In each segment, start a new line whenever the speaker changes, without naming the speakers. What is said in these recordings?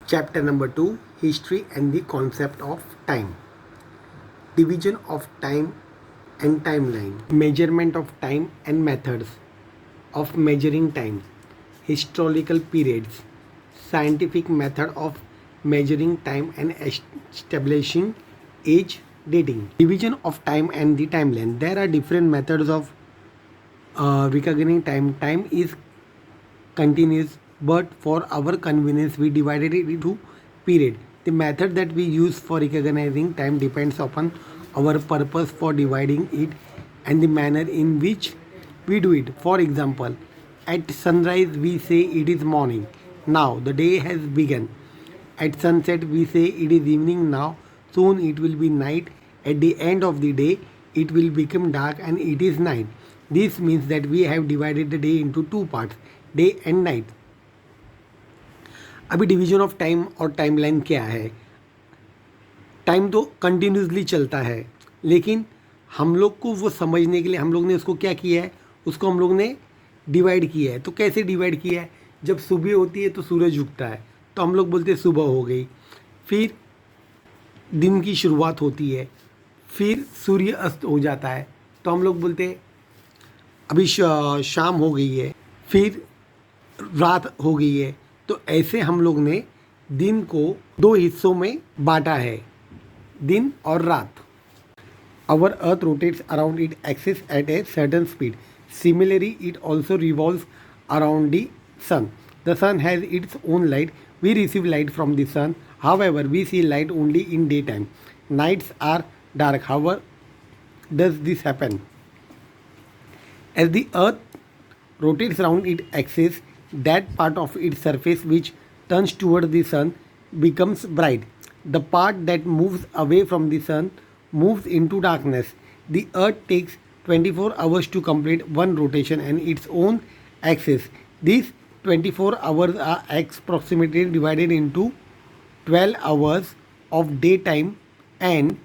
Chapter number 2, History and the Concept of Time. Division of time and timeline. Measurement of time and methods of measuring time. Historical periods. Scientific method of measuring time and establishing age dating. Division of time and the timeline. There are different methods of recognizing time. Time is continuous, but for our convenience we divided it into period. The method that we use for recognizing time depends upon our purpose for dividing it and the manner in which we do it. For example, at sunrise we say it is morning, now the day has begun. At sunset we say it is evening, now soon it will be night. At the end of the day it will become dark and it is night. This means that we have divided the day into two parts, day and night. अभी division of time और timeline क्या है? Time तो continuously चलता है, लेकिन हम लोग को वो समझने के लिए हम लोग ने उसको क्या किया है, उसको हम लोग ने डिवाइड किया है. तो कैसे डिवाइड किया है? जब सुबह होती है तो सूरज उगता है तो हम लोग बोलते हैं सुबह हो गई. फिर दिन की शुरुआत होती है, फिर सूर्य अस्त हो जाता है तो हम लोग बोलते हैं अभी शाम हो गई है. फिर रात हो गई है. तो ऐसे हम लोग ने दिन को दो हिस्सों में बांटा है, दिन और रात. Our earth rotates around it axis at a certain speed. Similarly it also revolves around the sun. The sun has its own light. We receive light from the sun. However we see light only in daytime. Nights are dark. However does this happen? As the earth rotates around its axis, that part of its surface which turns toward the sun becomes bright. The part that moves away from the sun moves into darkness. The earth takes 24 hours to complete one rotation and its own axis. These 24 hours are approximately divided into 12 hours of daytime and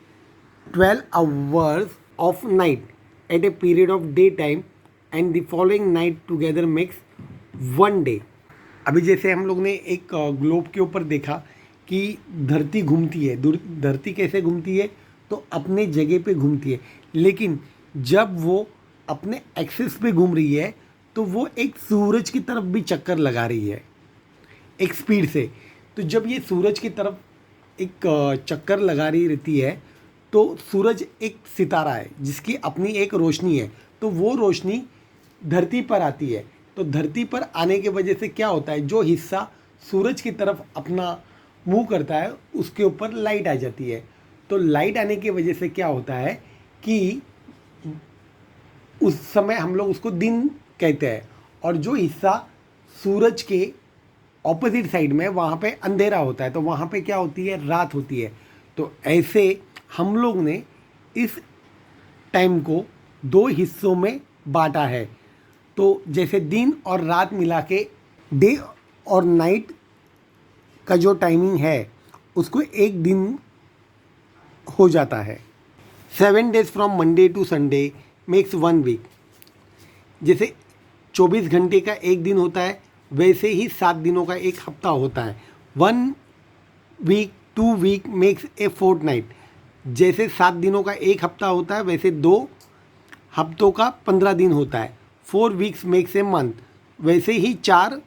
12 hours of night. At a period of daytime and the following night together makes one day. अभी जैसे हम लोग ने एक globe के ऊपर देखा कि धरती घूमती है. धरती कैसे घूमती है? तो अपने जगह पे घूमती है, लेकिन जब वो अपने एक्सिस पे घूम रही है तो वो एक सूरज की तरफ भी चक्कर लगा रही है एक स्पीड से. तो जब ये सूरज की तरफ एक चक्कर लगा रही रहती है तो सूरज एक सितारा है जिसकी अपनी एक रोशनी है. तो वो रोशनी धरती पर आती है. तो धरती पर आने की वजह से क्या होता है, जो हिस्सा सूरज की तरफ अपना मुंह करता है उसके ऊपर लाइट आ जाती है. तो लाइट आने की वजह से क्या होता है कि उस समय हम लोग उसको दिन कहते हैं, और जो हिस्सा सूरज के ऑपोजिट साइड में वहाँ पे अंधेरा होता है तो वहाँ पे क्या होती है, रात होती है. तो ऐसे हम लोग ने इस टाइम को दो हिस्सों में बांटा है. तो जैसे दिन और रात मिला के डे और नाइट का जो टाइमिंग है उसको एक दिन हो जाता है. 7 days from Monday to Sunday makes 1 week. जैसे 24 घंटे का एक दिन होता है वैसे ही 7 दिनों का एक हफ्ता होता है. 1 week 2 week makes a fortnight. जैसे 7 दिनों का एक हफ्ता होता है वैसे 2 हफ्तों का 15 दिन होता है. 4 weeks मेक्स ए मंथ. वैसे ही 4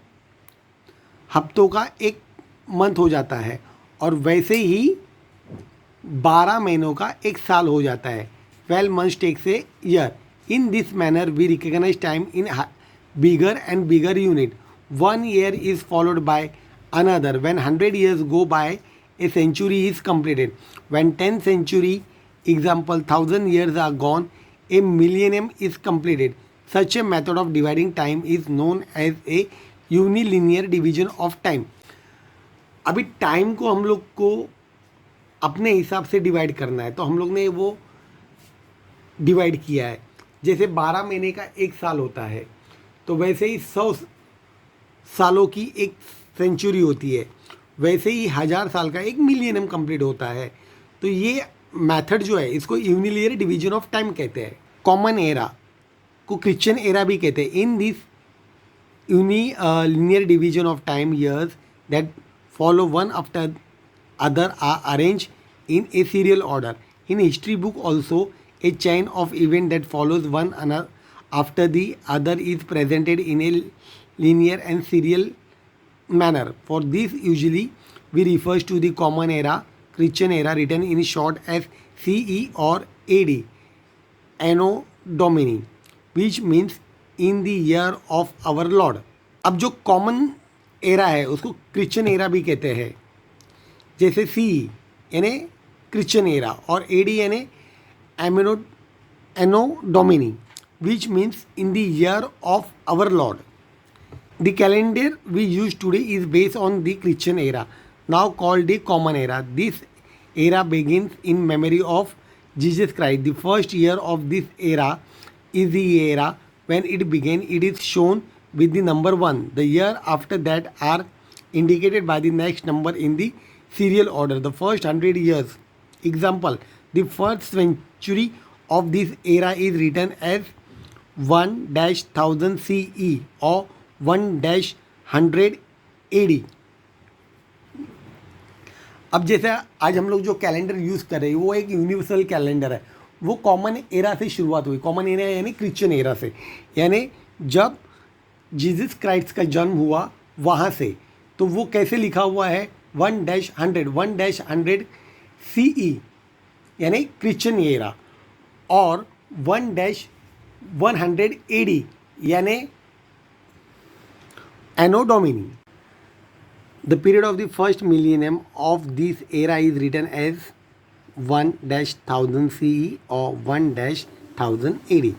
हफ्तों का एक मंथ हो जाता है, और वैसे ही 12 महीनों का एक साल हो जाता है. 12 months takes a year. In this manner we recognise time in bigger and bigger unit. 1 year is followed by another. When 100 years go by a century is completed. When 10th century, example 1000 years are gone, a millennium is completed. Such a method of dividing time is known as a unilinear division of time. अभी time को हम लोग को अपने हिसाब से divide करना है तो हम लोग ने वो डिवाइड किया है. जैसे 12 महीने का एक साल होता है तो वैसे ही 100 सालों की एक सेंचुरी होती है, वैसे ही 1000 साल का एक मिलियनियम कंप्लीट होता है. तो ये मेथड जो है इसको यूनिलिनियर डिवीजन ऑफ टाइम कहते हैं. कॉमन एरा को क्रिश्चियन एरा भी कहते हैं. In this unilinear division of time years that follow one after other are arranged in a serial order. In history book also, a chain of events that follows one another after the other is presented in a linear and serial manner. For this usually we refers to the common era, Christian era, written in short as CE or AD, Anno Domini, which means in the year of our Lord. अब जो common era है उसको Christian era भी कहते हैं, जैसे C यानी Christian era और एडी यानी एमिनो anno domini, which means in the year of our lord. The calendar we use today is based on the Christian era, now called the Common Era. This era begins in memory of Jesus Christ. The first year of this era is the era when it began. It is shown with the number 1. The year after that are indicated by the next number in the serial order. The first 100 years. Example, the first century of this era is written as 1-1000 CE or 1-100 AD. अब जैसे आज हम लोग जो calendar use कर रहे हैं वो एक यूनिवर्सल कैलेंडर है, वो कॉमन एरा से शुरुआत हुई. कॉमन एरा यानी क्रिश्चियन एरा से, यानी जब जीसस क्राइस्ट का जन्म हुआ वहाँ से. तो वो कैसे लिखा हुआ है 1-100 CE यानी क्रिश्चियन एरा और 1-100 AD यानी Anno Domini. The period of the first millennium of this era is written as 1-1000 CE or 1-1000 AD.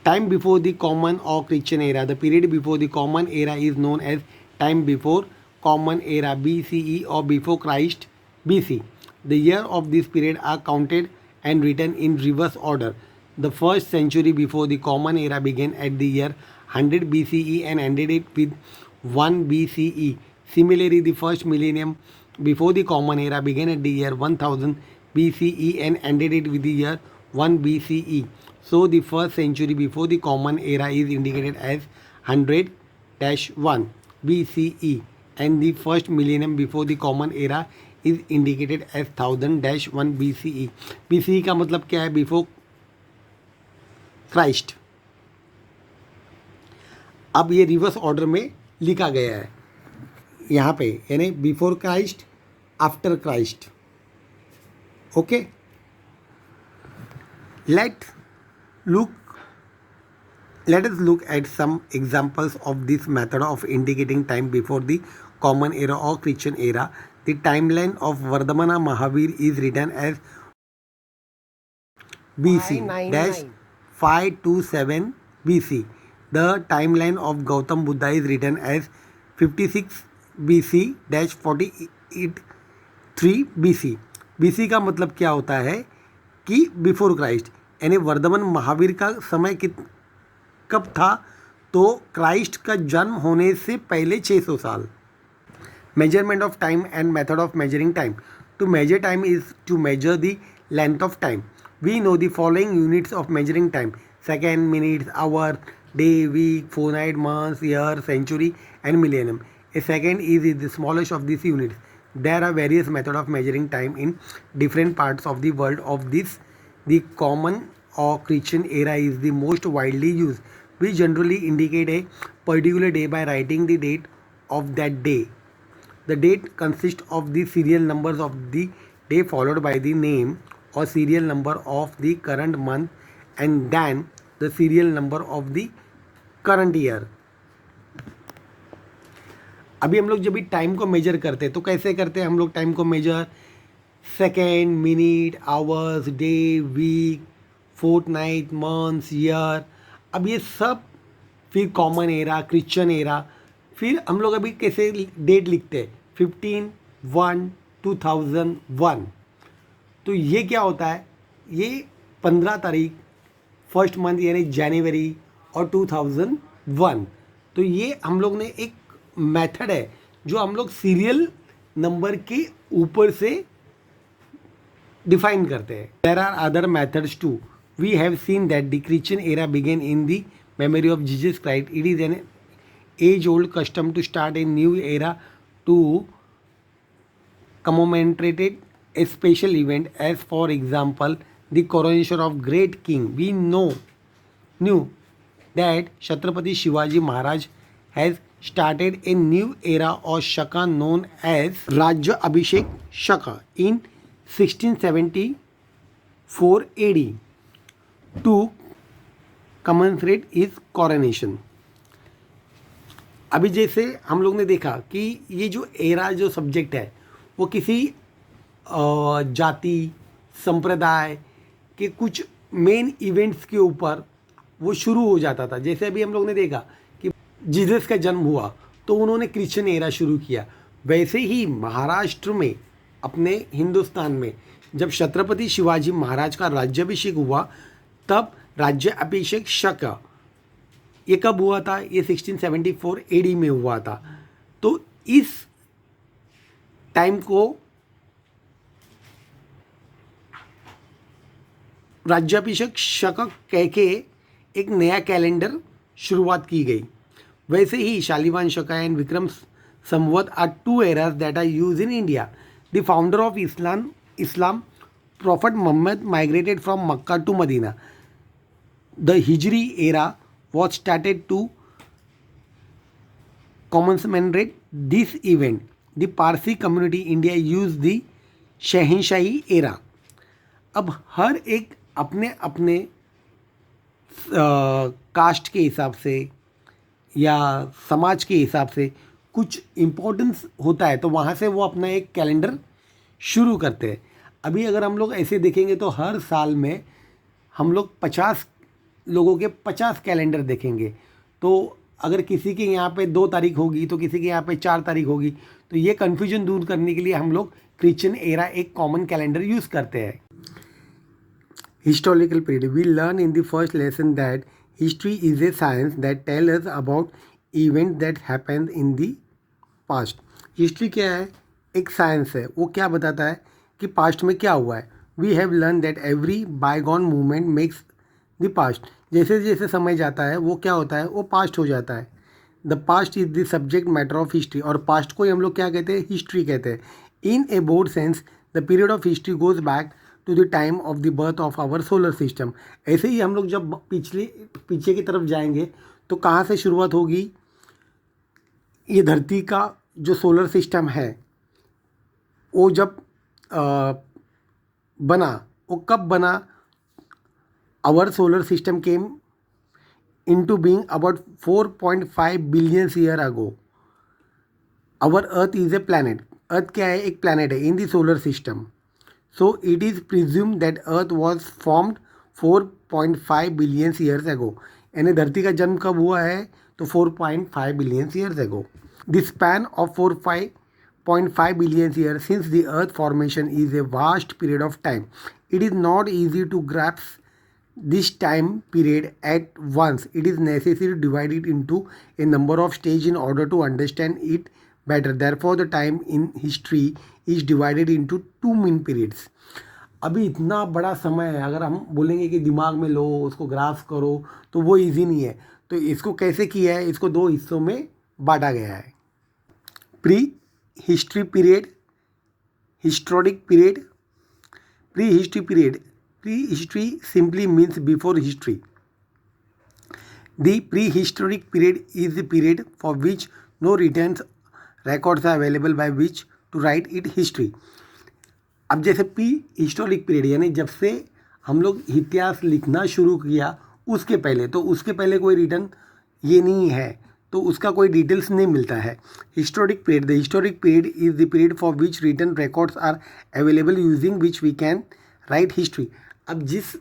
Time before the Common or Christian era. The period before the Common era is known as time before Common era BCE or before Christ BC. The year of this period are counted and written in reverse order. The first century before the Common era began at the year 100 BCE and ended it with 1 BCE. Similarly, the first millennium before the Common Era began at the year 1000 BCE and ended it with the year 1 BCE. So, the first century before the Common Era is indicated as 100-1 BCE and the first millennium before the Common Era is indicated as 1000-1 BCE. BCE का मतलब क्या है? Before Christ. अब ये reverse order में लिखा गया है यहाँ पे, यानी before Christ, after Christ. Okay, let us look at some examples of this method of indicating time before the common era और Christian era. The timeline of Vardhaman Mahavir is written as BC -527 BC. The timeline of Gautam Buddha is written as 56 BC-48 BC. BC का मतलब क्या होता है कि before Christ, यानी वर्धमान महावीर का समय कब था? तो क्राइस्ट का जन्म होने से पहले 600 साल. Measurement of time and method of measuring time. To measure time is to measure the length of time. We know the following units of measuring time: second, minutes, hour, day, week, fortnight, month, year, century, and millennium. A second is the smallest of these units. There are various methods of measuring time in different parts of the world. Of this, the common or Christian era is the most widely used. We generally indicate a particular day by writing the date of that day. The date consists of the serial numbers of the day followed by the name or serial number of the current month and then the serial number of the current year. अभी हम लोग जब भी time को major करते हैं तो कैसे करते हैं हम लोग टाइम को measure? Second, minute, hours, day, week, fortnight, months, year. अब ये सब फिर कॉमन एरा, क्रिश्चियन एरा, फिर हम लोग अभी कैसे डेट लिखते हैं? 15/1/2001. तो ये क्या होता है? ये 15 तारीख फर्स्ट मंथ यानी जनवरी और 2001. तो ये हम लोग ने एक मेथड है जो हम लोग सीरियल नंबर के ऊपर से डिफाइन करते हैं. There are other methods too. We have seen that the Christian era began in the memory of Jesus Christ. It is an age-old custom to start a new era to commemorate a special event, as for example the coronation of great king. We knew that Chhatrapati Shivaji Maharaj has started a new era of Shaka known as Rajya Abhishek Shaka in 1674 AD to commemorate his coronation. अभी जैसे हम लोग ने देखा कि ये जो era जो सब्जेक्ट है वो किसी जाति संप्रदाय के कुछ मेन इवेंट्स के ऊपर वो शुरू हो जाता था। जैसे अभी हम लोग ने देखा कि जीसस का जन्म हुआ तो उन्होंने क्रिश्चियन एरा शुरू किया, वैसे ही महाराष्ट्र में अपने हिंदुस्तान में जब छत्रपति शिवाजी महाराज का राज्याभिषेक हुआ तब राज्याभिषेक शक ये कब हुआ था? ये 1674 एडी में हुआ था। तो इस टाइम को राज्याभिषेक शक कह के एक नया कैलेंडर शुरुआत की गई। वैसे ही Shalivahan Shaka and Vikram Samvat are two eras that are use in India. The founder of Islam prophet Mohammed migrated from Mecca to Medina. The Hijri era was started to commemorate this event. The Parsi community India used the Shahanshahi era. अब हर एक अपने अपने cast के हिसाब से या समाज के हिसाब से कुछ इम्पोर्टेंस होता है तो वहाँ से वो अपना एक कैलेंडर शुरू करते हैं। अभी अगर हम लोग ऐसे देखेंगे तो हर साल में हम लोग 50 लोगों के 50 कैलेंडर देखेंगे। तो अगर किसी के यहाँ पे 2 तारीख होगी तो किसी के यहाँ पे 4 तारीख होगी, तो ये कन्फ्यूजन दूर करने के लिए हम लोग क्रिश्चियन एरा एक कॉमन कैलेंडर यूज़ करते हैं। Historical period. We learn in the first lesson that history is a science that tell us about event that happened in the past. History क्या है? एक साइंस है। वो क्या बताता है कि पास्ट में क्या हुआ है। We have learn that every bygone movement makes the past. जैसे जैसे समय जाता है वो क्या होता है? वो पास्ट हो जाता है। The past is the subject matter of history. और पास्ट को ही हम लोग क्या कहते हैं? हिस्ट्री कहते हैं। In a broad sense the period of history goes back to the time of the birth of our solar system. ऐसे ही हम लोग जब पीछे की तरफ जाएंगे तो कहाँ से शुरुआत होगी? ये धरती का जो सोलर सिस्टम है वो जब बना, वो कब बना? Our solar system came into being about 4.5 billion years ago. Our Earth is a planet. Earth क्या है? एक planet है in the solar system. So it is presumed that Earth was formed 4.5 billion years ago. यानी धरती का जन्म कब हुआ है? तो 4.5 billion years ago. The span of 4.5 billion years since the Earth formation is a vast period of time. It is not easy to grasp this time period at once. It is necessary to divide it into a number of stages in order to understand it better. Therefore, the time in history is divided into 2 main periods. अभी इतना बड़ा समय है, अगर हम बोलेंगे कि दिमाग में लो उसको ग्राफ करो तो वो इजी नहीं है। तो इसको कैसे किया है? इसको 2 हिस्सों में बांटा गया है। Pre history period, historic period. Pre history period, prehistory simply means before history. The prehistoric period is the period for which no written records are available by which to write it history. अब जैसे pre historic period यानी जब से हम लोग इतिहास लिखना शुरू किया उसके पहले, तो उसके पहले कोई रिटर्न ये नहीं है तो उसका कोई डिटेल्स नहीं मिलता है। Historic period, the historic period is the period for which written records are available using which we can write history. अब जिस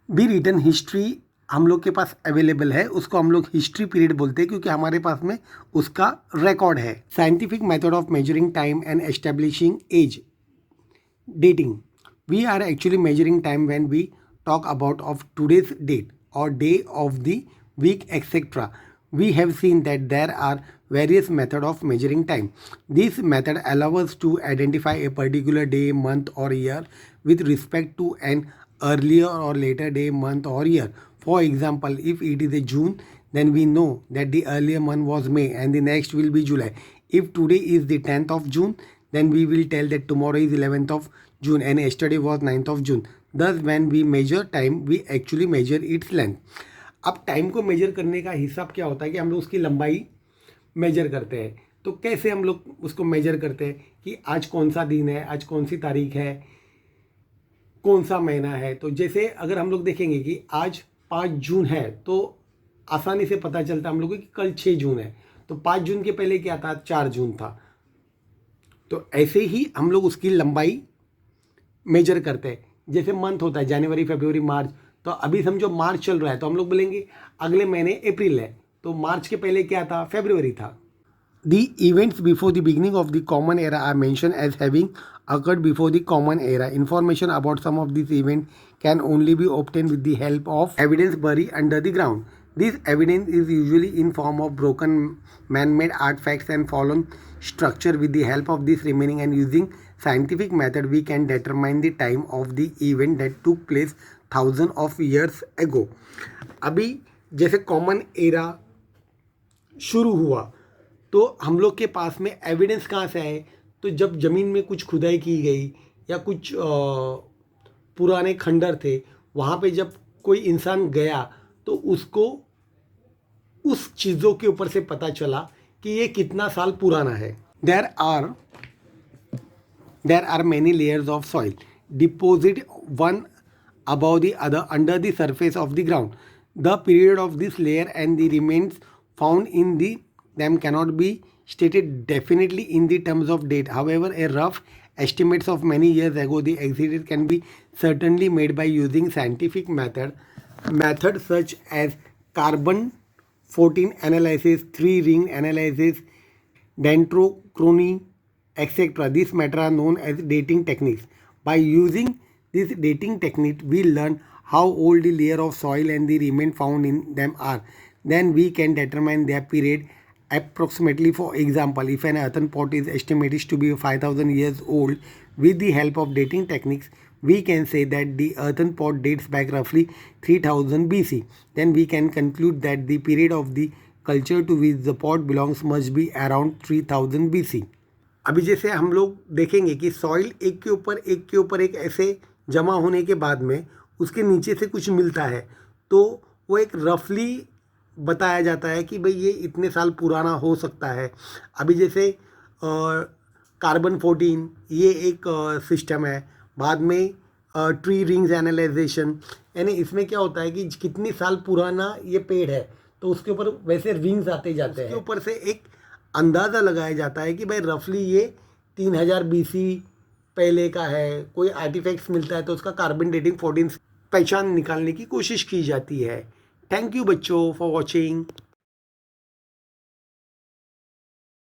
भी रिटर्न हिस्ट्री हम लोग के पास अवेलेबल है उसको हम लोग हिस्ट्री पीरियड बोलते हैं क्योंकि हमारे पास में उसका रिकॉर्ड है। Scientific method of measuring time and establishing age, dating. We are actually measuring time when we talk about of today's date or day of the week, etc. We have seen that there are various methods of measuring time. This method allows us to identify a particular day, month or year with respect to an earlier or later day, month or year. For example, if it is a June, then we know that the earlier month was May and the next will be July. If today is the 10th of June, then we will tell that tomorrow is 11th of June and yesterday was 9th of June. Thus when we measure time, we actually measure its length. अब time को major करने का हिसाब क्या होता है कि हम लोग उसकी लंबाई मेजर करते हैं. तो कैसे हम लोग उसको मेजर करते हैं कि आज कौन सा दिन है, आज कौन सी तारीख है, कौन सा महीना है. तो जैसे अगर हम लोग देखेंगे कि आज 5 जून है तो आसानी से पता चलता है हम लोग को कि कल 6 जून है. तो 5 जून के पहले क्या था, 4 जून था. तो ऐसे ही हम लोग उसकी लंबाई मेजर करते हैं. जैसे मंथ होता है जनवरी, फरवरी, मार्च. तो अभी समझो मार्च चल रहा है तो हम लोग बोलेंगे अगले महीने अप्रैल है. तो मार्च के पहले क्या था, फरवरी था. The events before the beginning of the Common Era are mentioned as having occurred before the Common Era. Information about some of these events can only be obtained with the help of evidence buried under the ground. This evidence is usually in form of broken man-made artifacts and fallen structure. With the help of this remaining and using scientific method, we can determine the time of the event that took place thousands of years ago. अभी जैसे common era शुरू हुआ तो हम लोग के पास में evidence कहाँ से आए, तो जब ज़मीन में कुछ खुदाई की गई या कुछ पुराने खंडर थे वहाँ पे जब कोई इंसान गया तो उसको उस चीज़ों के ऊपर से पता चला कि ये कितना साल पुराना है. There are many layers of soil deposited one above the other under the surface of the ground. The period of this layer and the remains found in them cannot be stated definitely in the terms of date. However, a rough estimates of many years ago the exit can be certainly made by using scientific methods such as carbon 14 analysis, 3-ring analysis, dendrochrony, etc. These methods are known as dating techniques. By using this dating technique, we learn how old the layer of soil and the remains found in them are. Then we can determine their period approximately. For example, if an earthen pot is estimated to be 5,000 years old, with the help of dating techniques, we can say that the earthen pot dates back roughly 3000 BC. Then we can conclude that the period of the culture to which the pot belongs must be around 3000 BC. अभी जैसे हम लोग देखेंगे कि soil एक के ऊपर एक ऐसे जमा होने के बाद में उसके नीचे से कुछ मिलता है तो वो एक रफली बताया जाता है कि भाई ये इतने साल पुराना हो सकता है. अभी जैसे कार्बन 14 ये एक सिस्टम है. बाद में ट्री रिंग्स एनालाइजेशन, यानी इसमें क्या होता है कि कितनी साल पुराना ये पेड़ है तो उसके ऊपर वैसे रिंग्स आते जाते हैं. उसके ऊपर से एक अंदाज़ा लगाया जाता है कि भाई रफली ये 3000 BC पहले का है. कोई आर्टिफैक्ट्स मिलता है तो उसका कार्बन डेटिंग 14 पहचान निकालने की कोशिश की जाती है. थैंक यू बच्चों फॉर वॉचिंग.